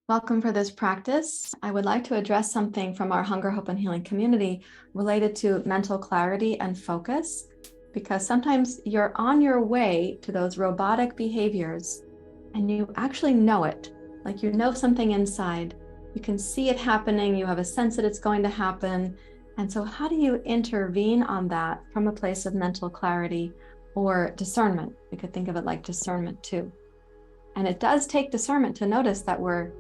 Welcome for this practice. I would like to address something from our Hunger, Hope, and Healing community related to mental clarity and focus, because sometimes you're on your way to those robotic behaviors and you actually know it, like you know something inside. You can see it happening, you have a sense that it's going to happen. And so how do you intervene on that from a place of mental clarity or discernment? We could think of it like discernment too. And it does take discernment to notice that we're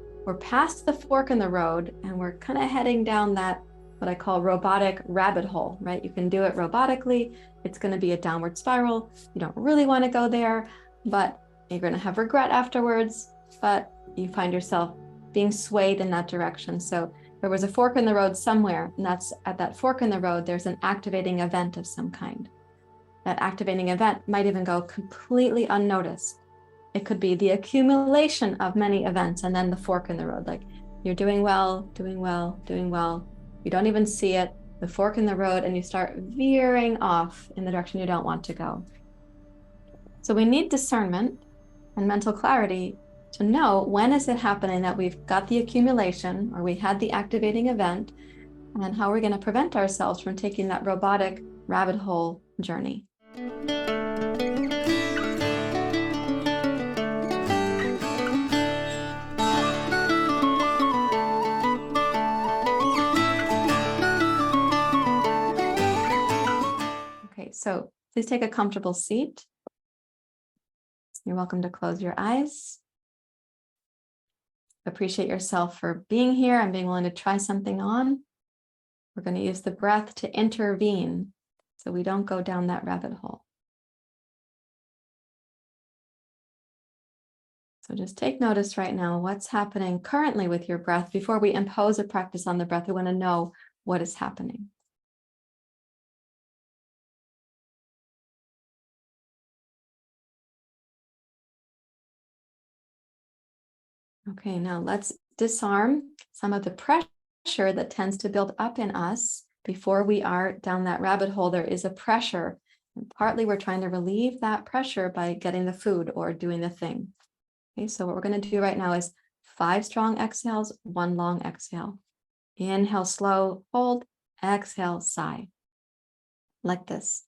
past the fork in the road and we're kind of heading down that what I call robotic rabbit hole, right? You can do it robotically. It's going to be a downward spiral. You don't really want to go there, but you're going to have regret afterwards, but you find yourself being swayed in that direction. So there was a fork in the road somewhere, and that's at that fork in the road, there's an activating event of some kind. That activating event might even go completely unnoticed. It could be the accumulation of many events and then the fork in the road. Like you're doing well, doing well, doing well. You don't even see it, the fork in the road, and you start veering off in the direction you don't want to go. So we need discernment and mental clarity to know when is it happening that we've got the accumulation or we had the activating event, and how we're going to prevent ourselves from taking that robotic rabbit hole journey. Okay, so please take a comfortable seat. You're welcome to close your eyes. Appreciate yourself for being here and being willing to try something on. We're going to use the breath to intervene so we don't go down that rabbit hole. So just take notice right now what's happening currently with your breath. Before we impose a practice on the breath, we want to know what is happening. Okay, now let's disarm some of the pressure that tends to build up in us before we are down that rabbit hole. There is a pressure, and partly we're trying to relieve that pressure by getting the food or doing the thing. Okay, so what we're going to do right now is 5 strong exhales, 1 long exhale. Inhale, slow, hold, exhale, sigh. Like this.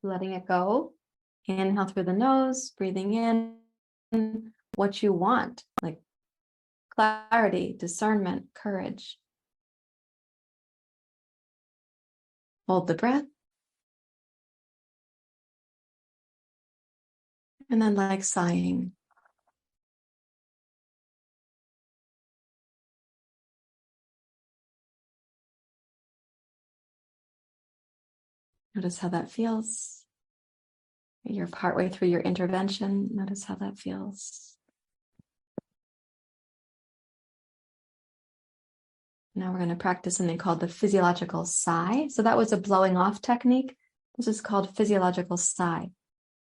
Letting it go. Inhale through the nose, breathing in what you want, like clarity, discernment, courage. Hold the breath. And then like sighing. Notice how that feels. You're partway through your intervention. Notice how that feels. Now we're going to practice something called the physiological sigh. So that was a blowing off technique. This is called physiological sigh.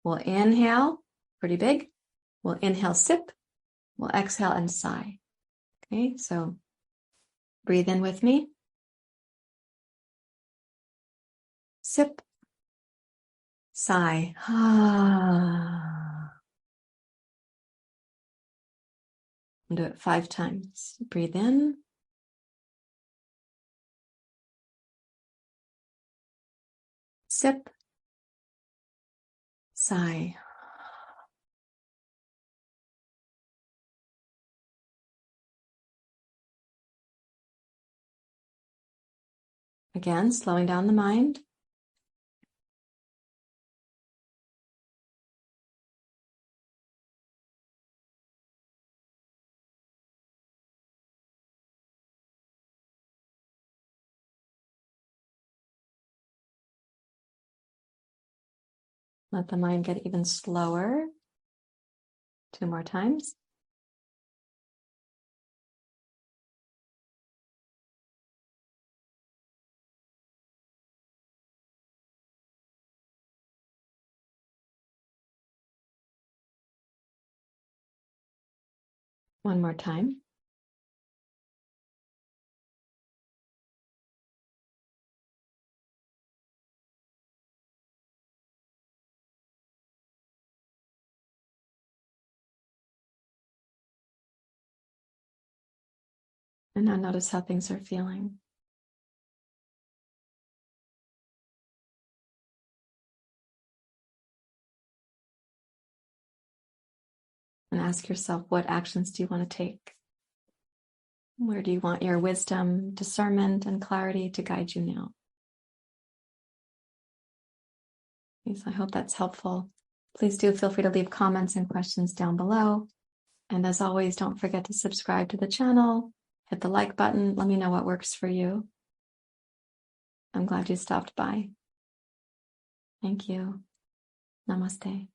We'll inhale, pretty big. We'll inhale, sip. We'll exhale and sigh. Okay, so breathe in with me. Sip. Sigh. Do it 5 times. Breathe in. Sip. Sigh. Again, slowing down the mind. Let the mind get even slower. 2 more times. One more time. And now notice how things are feeling. And ask yourself, what actions do you want to take? Where do you want your wisdom, discernment, and clarity to guide you now? Yes, I hope that's helpful. Please do feel free to leave comments and questions down below. And as always, don't forget to subscribe to the channel, hit the like button, let me know what works for you. I'm glad you stopped by. Thank you. Namaste.